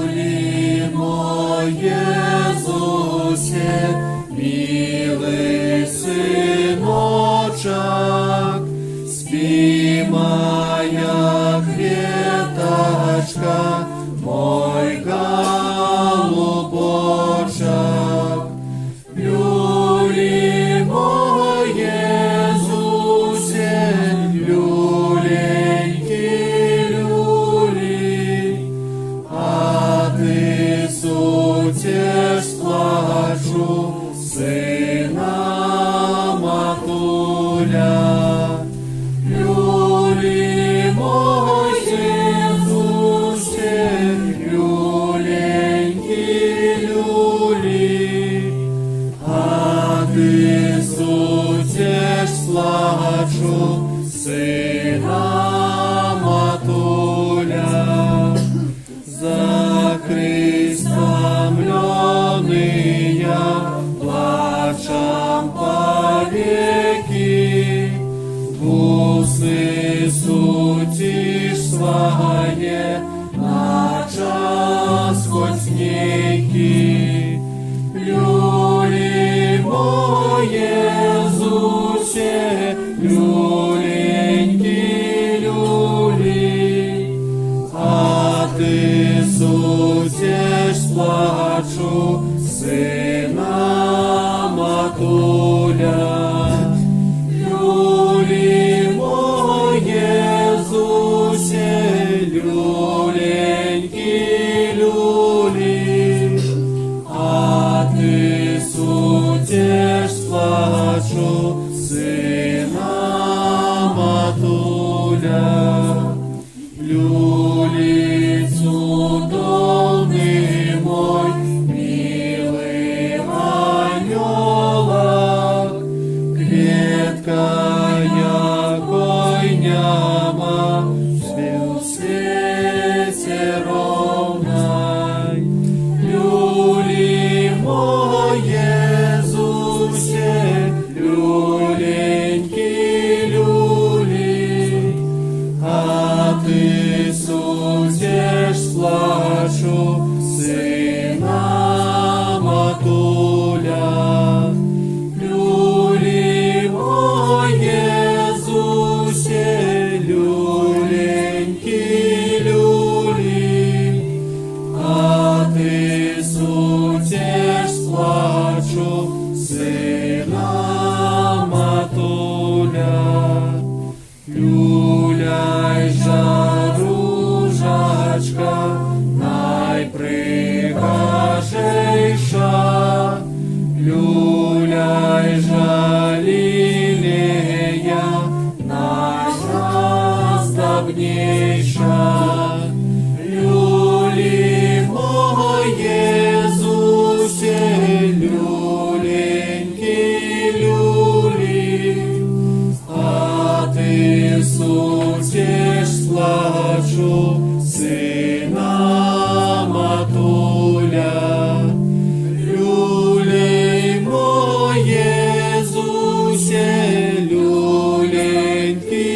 Любимо Єзусе, милий синочок, спи моя квіточка, мой голубочок. Любимо Люлі мой Єзусе, люленькі люлі, а ти сутєш плачу сина матуля. За Христом льоний я плачам повеки, Бусы сутишь своє на час хоть некий. Люли моє Єзусе, люленькі люли, а ти сутєш плачу сина матуля. Люлі моє Єзусе, люленькі люлі, а ти сутєш плачу сина матуля. Люлі цудовний мой, милий анёлок, клетка якой няма в свете ровной. Люли моє Єзусе, люленькі люли, а ти сутєш плачу сина матуля. Люлі моє Єзусе, люленькі люлі, а ти сутєш плачу сина матуля. Люляй жаружачка, найпригажейша, люляй жалілея, найраздавнейша. Люлі моє Єзусе, люленькі люлі, а ти сутєш плачу сина матуля. Люлі моє Єзусе, люленькі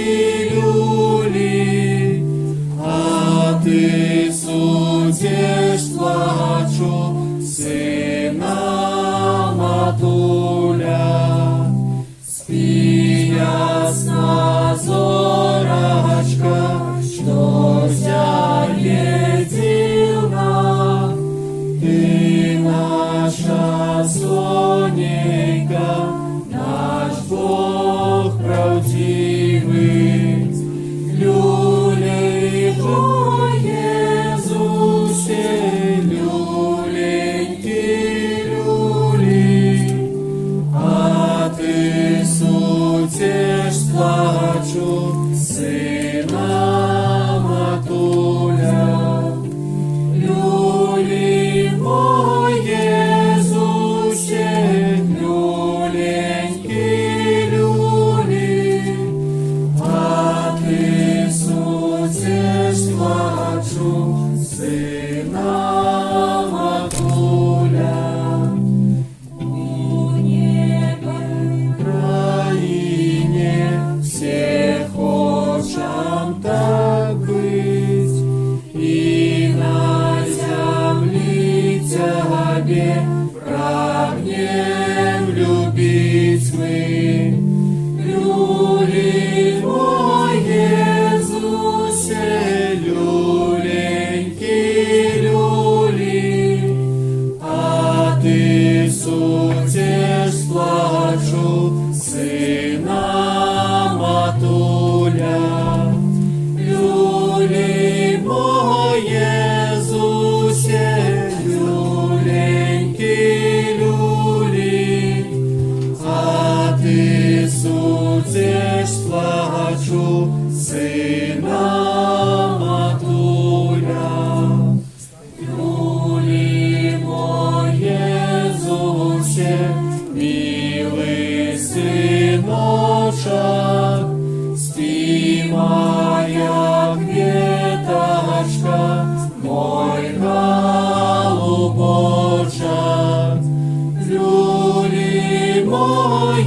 люлі, а ти сутєш плачу сина матуля. Спи, ясна зорочка, що сяє дивна, ти наша сонечка, наш Бог правдивий. Люлі моє Єзусе, люленькі люлі, а ти сутєш плачу сина матуля. Люлі моє Єзусе, люленькі люлі, а ти сутєш плачу сина матуля. У небе країне все хочам так быть, и на земле тебе прагнем любить мы. Люли моє Єзусе, люленькі люлі, а ти сутєш плачу сина матуля. Люлі моє Єзусе, люленькі люлі, а ти сутєш суцеш плачу, Сина Матуля. Любимо, Єзусе, милий синочок, спи моя квіточка, мой голубочок. Любимо,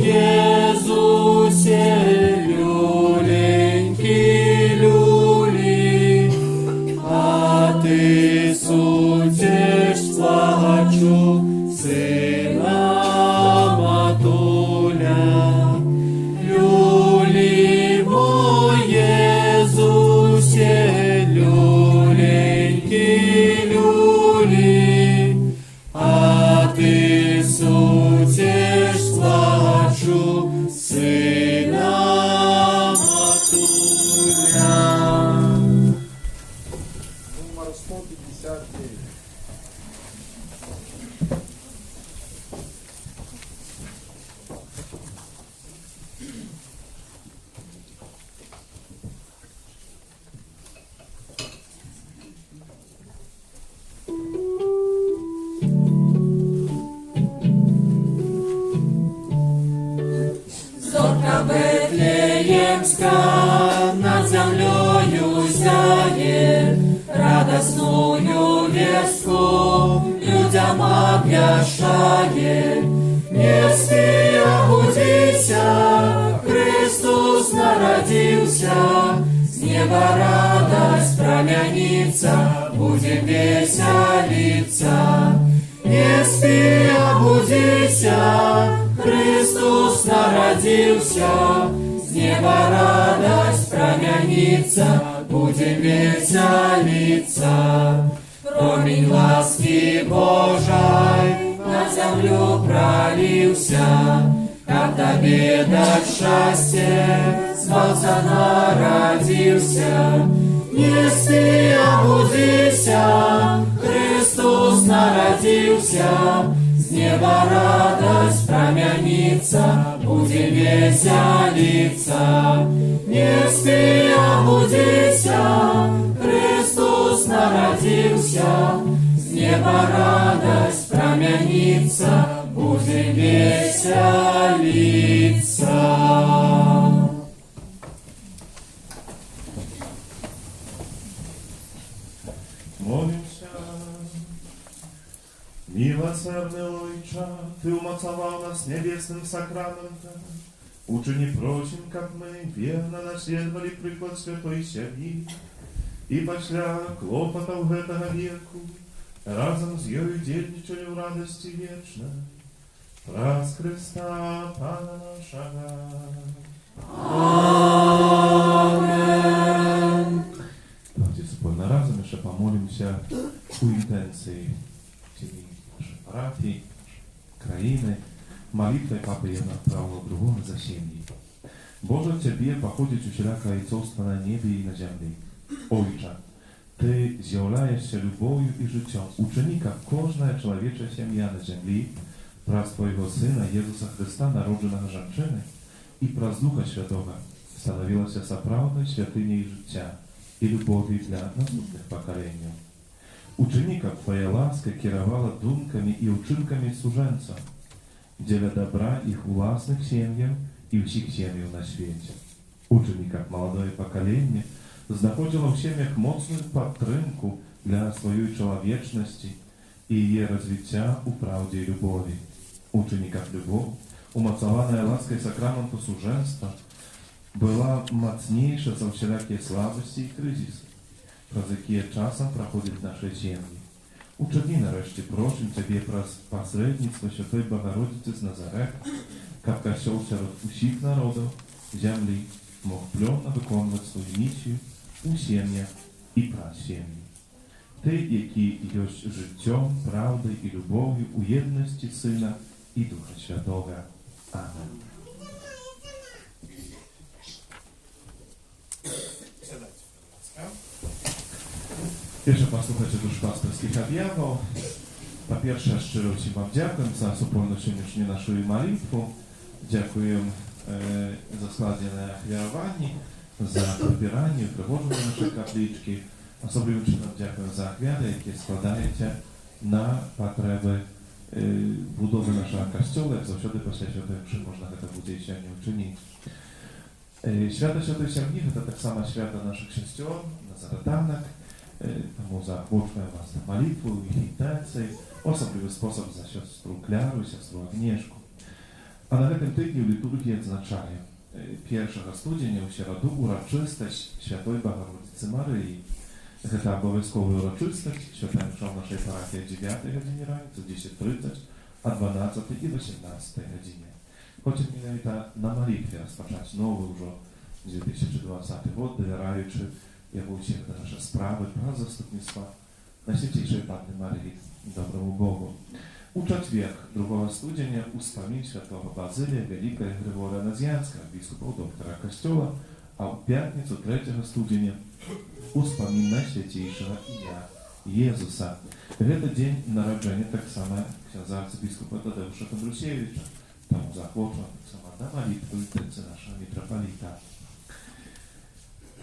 Єзусе, люленький люлі, а ти сутеш плачу, Сина Матуля. Любимо, Єзусе, люленький люлі, а ти сутеш плачу, Сина Матуля. Номер 159. Зорка Вифлеємська над землею сяє, радостную вестку людям обвящає. Не спи, обудися, Христос народился, с неба радость промянится, будем веселиться. Не спи, обудися, Христос народился, с неба радость промянится, будем веселиться. Промень ласки Божией на землю пролился, когда беда счастье звался народился. Не спи, обудися, Христос народился, с неба радость промянится, будем веселиться. Не спи, обудися, Христос народился, с неба радость промянится, будем веселиться. Молимся. Милосердный Отче, Ты умацовал нас небесным сакраментом, учини прочим, как мы верно наследовали приклад святой семьи, и пошля клопотов этого веку, разом с ею дельничали в радости вечной. Праз Христа Пана нашего. Amen. Давайте спільно разом ще помолимося у інтенції всієї нашої парафії, країни, молитвой Папы Иоанна Павла II за семьи. Боже, Тебе походить усіляка ojcostwa на небі і на землі. Ojcze, Ty zjawляєшся любов'ю і життям ученика кожна чоловіча сім'я на землі, праз Твоего Сина Єзуса Христа, народженого жінчини, і праз Духа Святого становилася справдною святинею життя і любов'ю для наступних поколінь. Ученика Твоя ласка керувала думками і учинками суженця, для добра їх власних сім'їв і всіх сім'їв на світі. Ученика молодое покоління знаходило в сім'ях моцну підтримку для своєї чоловічності і її розвиття у правді і любові. Учеников любов, умацованная лаской сакраменту суженства, была мацнейша за всякие слабости и кризисы, про які часом проходять наші сім'ї. Учини нарешті просим Тебе про посредництво Святої Богородиці з Назарета, как косел серед усіх народів землі мог пльонно виконувати свою місію у сім'ях і прасім'ї. Ти, який єсть життям, правдою і любов'ю у єдності Сина і Духа Святого. Amen. Pierwsze posłuchajcie duszpasterskich objawów. Po pierwsze, szczerze Wam dziękuję za wspólną dzisiejszą naszą modlitwę. Dziękuję za skладене ахвярування, за прибирання і приводження нашої каплички. Особливо чином дякую за ахвяри, які складаєте на потреби budowy naszego kościoła, jak zawsze после Świętej Mszy można to będzie się nie uczynić. Święta Świętej Siarnicy to tak samo święta naszych chrześcijan, nazaratanek, тому zaachłóczmy was na modlitwę i intencje, osobliwy sposób za siostrą Klarę, siostrą Agnieszką. A na tym tygodniu liturgia odznaczaje pierwszego studienia u środu uroczystość Świętej Bogorodicy Maryi. To obowiązkowa uroczystość, święta msza w naszej parafii o 9 godzinie rano, co 10:30, a 12 i 18 godzinie. Хочемо на молитві розпочати новий вже 2020 рік, довіряючи його всіх до нашої справи про заступництво Najświętejszej Panny Maryi, dobremu Bogu. U четверг 2 студня uspamięć świętego Bazylия Wielkiego Григорія Назянського, biskupa doktora Kościoła, a u piątnicу 3 студня uspamięć Najświętejszego imienia Jezusa. W ten dzień narodzenia tak samo księdza arcybiskupa Tadeusza Kondrusiewicza. Tam захочу сама на молитву intency nasza mitropolita.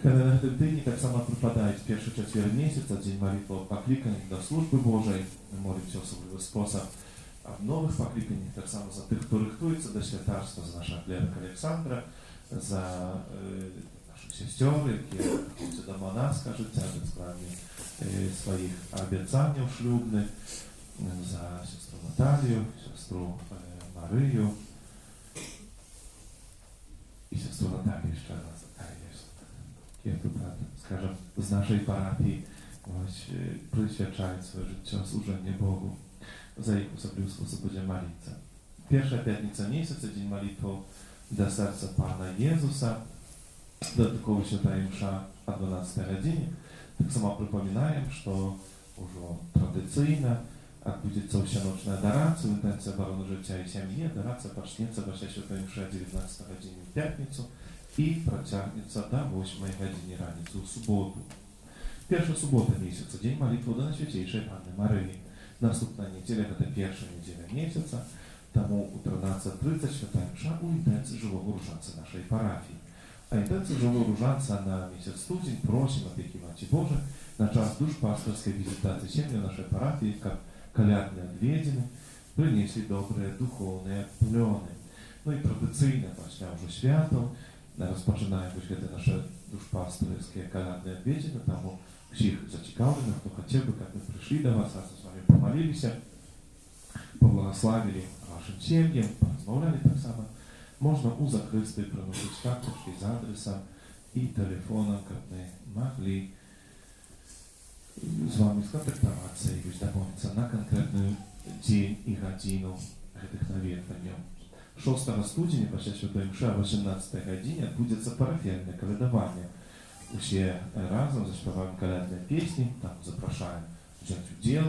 W tym dniu tak samo przypadaje pierwszy четверг miesiąca, dzień modlitwy poklikań do służby Bożej, modlić się osobliwy sposób. A w nowych poklikań tak samo za tych, których rychtуються do świętarstwa, za nasza klierka Aleksandra, za naszych siostry, które chodzą do monaska życia, względnie swoich obiecaniów ślubnych, za siostrę Natalię, siostrę Maryju i siostrę Natalię jeszcze raz. Ja tu скажем, z naszej parafii przyświadczają swoje życie służenie Bogu. Za ich osobliwy sposób będzie modlica. Pierwsza piątnica miesiąca, dzień modlitwy do serca Pana Jezusa. Dodatkowo święta msza o 12 godzinie. Tak samo przypominaję, że już tradycyjna, a będzie całosianoczna adoracja, intencja obrony życia i семьи, adoracja pacznica właśnie świętej mszy o 19 godzinie w piątnicę i prociągnięcia do 8 godziny ranicy w sobotę. Pierwsza sobota miesiąca, dzień modlitwy do Najświętejszej Panny Maryi. Następna niedziela to pierwsza niedziela miesiąca, temu u 13:30 święta msza u intencji żywego różańca naszej parafii. A intencja żywego różańca na miesiąc studzień prosimy opieki Matki Bożej na czas duszpasterskiej wizytacji ziemi naszej parafii, колядные odwiedziny, przynieśli dobre duchowne plony. No i tradycyjne właśnie już święto, rozpoczynają właśnie te nasze duszpasterskie колядные odwiedziny, tam wszystkich zaciekawionych, kto chciałby, jak my przyszli do was, a z wami pomolili się, pobłogosławili waszym семьям, porozmawiali tak samo. Można u zakrysty pronosić karteczki z adresem i telefonem, żeby mogli z wami skontaktować się i być domówić na konkretny dzień i godzinę tych nawiedzań. 6 студня після Świętej Mszy o 18 godzinie odbędzie parafialne колядоwanie. Все разом заśpiewamy колядne pieśni, tam zapraszają wziąć udział,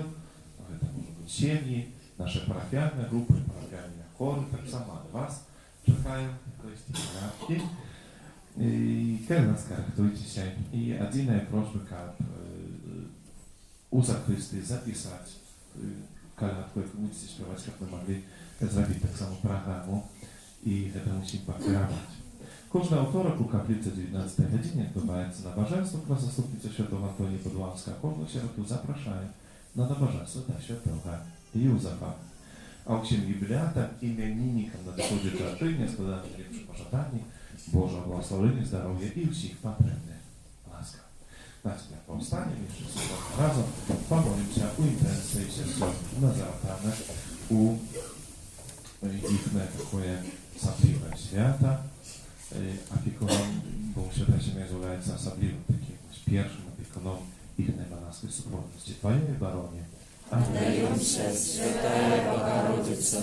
to może być семьи, nasze parafialne grupy, parafialne chory, tak samo od was czekają gości kolядки. I kiedy nas charakterujcie się i jedyna prośba, żeby u zakrysty zapisać kolядку, jak będziecie śpiewać, żeby mogli zrobić tak samo programu i to musimy pakierować. Każdy autorek u kaplicy 19 godzinie odbywaється nabożeństwo dla zastupnicy świętego Antonii Podłamska. Każdą sierotę zapraszają na nabożeństwo dla świętego Józefa. A u księgi jubilata imiennikom nadchodzi czas tygodnia składamy najlepsze pożądanie, Boże błogosławienie, zdrowie i wszystkich potrzebnych łaska. Natomiast powstanie jeszcze razem pomolimy się u intencji siostry Nazaretane, u ich takie sabliwe świata, opiekunom, bo świata się nazywa sabliwym takim pierwszym opiekunom ich najmanaskiej supłodności. Twoje baronie. Отдаемся, Святая Богородица,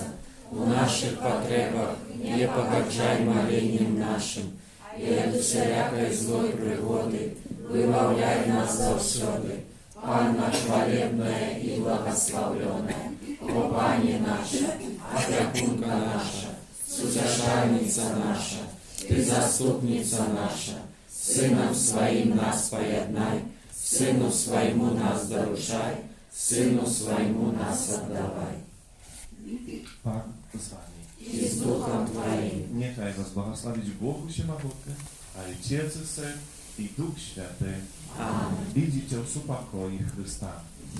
в наших потребах не погоджай молением нашим, и от всякой злой пригоды выбавляй нас завсёды. Анна хвалебная и благословленная, о Пани наша, опекунка наша, утешальница наша, Ты заступница наша, Сыном Своим нас поеднай, Сыну Своему нас доручай, Synu swojemu nas oddawaj. Pan z wami. и с Духом Твоим. Niechaj was błogosławić Bóg Всемогутny, Ojciec i Syn i Duch Święty. Amen. Idźcie w pokoju Chrysta.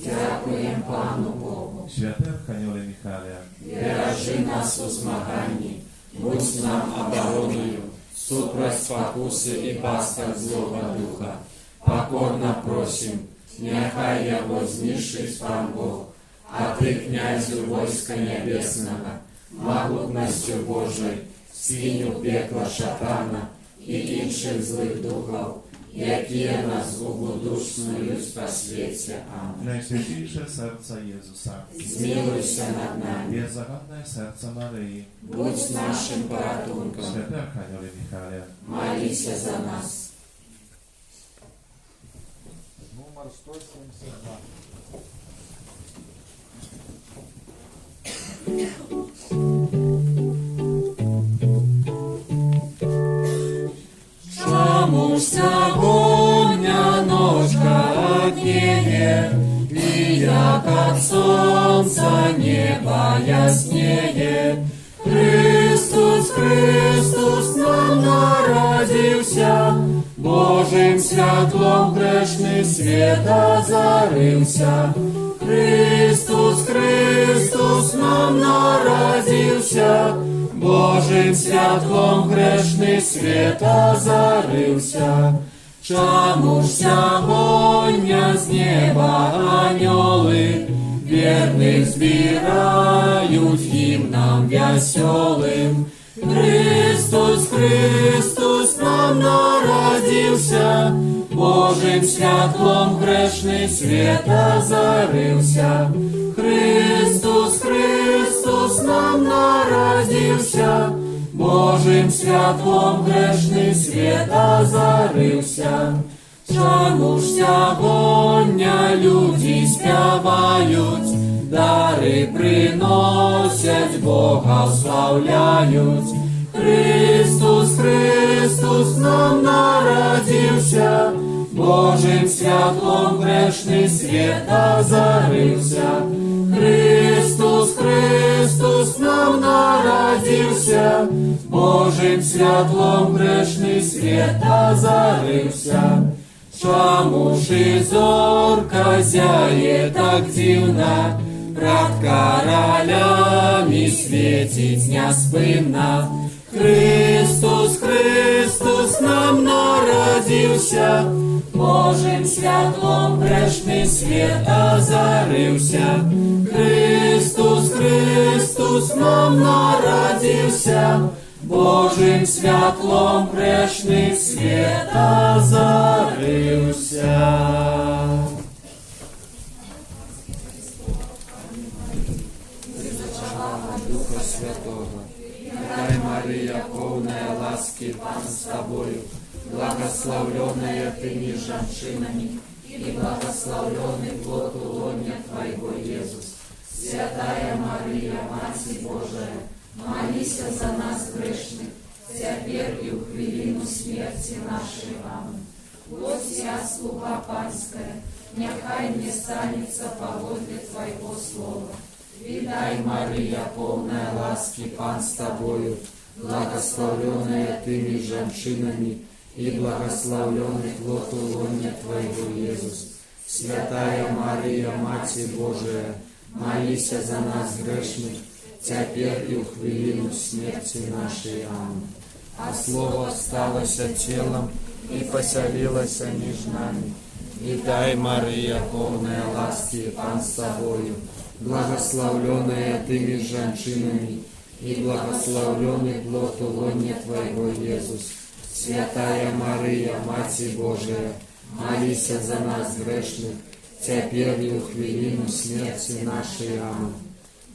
Дякуем Пану Богу. Święty Archaniołe Michale, Бережи нас у змаганні, будь нам обороною, супроть спокуси і пастах злого духа. Покорно просим, нехай його знищить пан Бог, а ти, князю войска небесного, могутністю Божою, скинь у пекло шатана і інших злих духов, які нас згубодушнують по світі. Amen. Najświętniejsze serca Jezusa, Змилуйся над нами, bezzagadne serca Maryi, будь нашим порятунком, Święty Archaniołe Michale, молися за нас. Номер 172. Чому ж сьогодня ночка одніє, і як от сонця небо яснее. Христос, Христос нам народився, Божим світлом грешний світ озарився. Христос, Христос нам народився, Божим світлом грешний світ озарився. Чому ж сьогодні з неба аньоли вірних збирають гімном веселим? Христос, Христос нам народився, Божим світлом грешний світ озарився. Христос, Христос нам народився, Божим світлом грешний світ озарився. Чому ж сьогодні люди співають, дари приносять, Бога славляють? Христос, Христос нам народився, Божим світлом грешний світ озарився. Христос, Христос нам народився, Божим світлом грешний світ озарився. Чому ж і зорка зяє так дивно, пред королями світить неспинно? Христос, Христос нам народився, Божим світлом грешний світ озарився. Христос, Христос нам народився, Божим світлом грешний світ озарився. Духа Святого, нехай Мария, полная ласки, Пан с тобою, благословленная ты между женщинами, и благословленный плод лона Твоего, Иисус. Святая Мария, Матерь Божия, молись за нас грешных, теперь и в хвилину смерти нашей. Аминь. Вот я, слуга Панская, нехай мне станется поводле Твоего слова. Видай, Мария, полная ласки, Пан с тобою, благословленная ты между женщинами, и благословленный плод лона Твоего, Иисус. Святая Мария, Матерь Божия, молись за нас грешных, теперь и в хвилину смерти нашей. Аминь. А Слово сталося телом и поселилось между нами. Видай, Мария, полная ласки, Пан с тобою, благословленная ты между женщинами, и благословленный плод лона Твоего, Иисус. Святая Мария, Матерь Божия, молись за нас грешных, теперь и в хвилину смерти нашей. Аминь.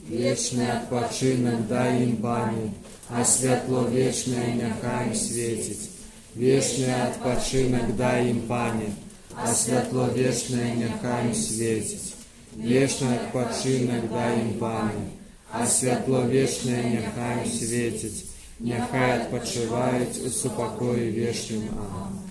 Вечный odpoczynek дай им, Пане, а світло вечне нехай им світить. Вечний odpoczynek дай им, Пане, а світло вечне нехай им світить. Вечний odpoczynek дай им, Пане, а світло вечне нехай им світить. Нехай відпочивають у супокої вічним. Амінь.